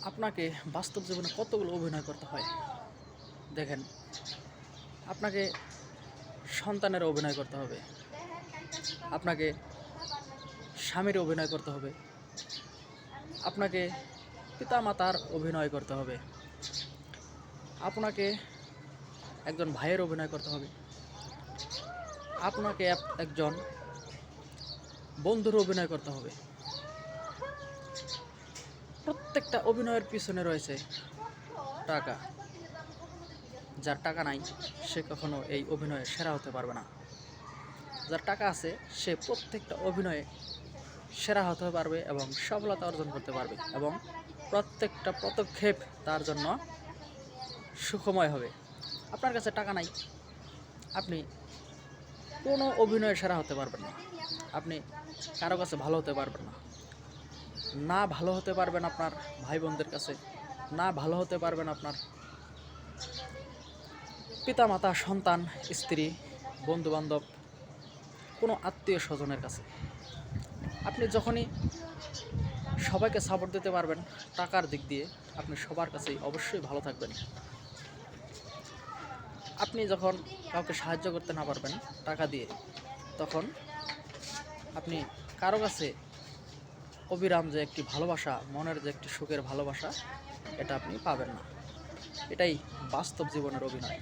আপনাকে বাস্তব জীবনে কতগুলো অভিনয় করতে হয় দেখেন। আপনাকে সন্তানের অভিনয় করতে হবে, আপনাকে স্বামীর অভিনয় করতে হবে, আপনাকে পিতামাতার অভিনয় করতে হবে, আপনাকে একজন ভাইয়ের অভিনয় করতে হবে, আপনাকে একজন বন্ধুর অভিনয় করতে হবে। প্রত্যেকটা অভিনয়ের পিছনে রয়েছে টাকা। যার টাকা নাই সে কখনো এই অভিনয়ে সেরা হতে পারবে না। যার টাকা আছে সে প্রত্যেকটা অভিনয়ে সেরা হতে পারবে এবং সফলতা অর্জন করতে পারবে এবং প্রত্যেকটা পদক্ষেপ তার জন্য সুখময় হবে। আপনার কাছে টাকা নাই, আপনি কোনো অভিনয়ে সেরা হতে পারবেন না, আপনি কারো কাছে ভালো হতে পারবেন না। না ভালো হতে পারবেন আপনার ভাই বোনদের কাছে, না ভালো হতে পারবেন আপনার পিতামাতা, সন্তান, স্ত্রী, বন্ধুবান্ধব, কোনো আত্মীয় স্বজনের কাছে। আপনি যখনই সবাইকে সাপোর্ট দিতে পারবেন টাকার দিক দিয়ে, আপনি সবার কাছেই অবশ্যই ভালো থাকবেন। আপনি যখন কাউকে সাহায্য করতে না পারবেন টাকা দিয়ে, তখন আপনি কারো কাছে অবিরাম যে একটি ভালোবাসা, মনের যে একটি সুখের ভালোবাসা, এটা আপনি পাবেন না। এটাই বাস্তব জীবনের অভিনয়।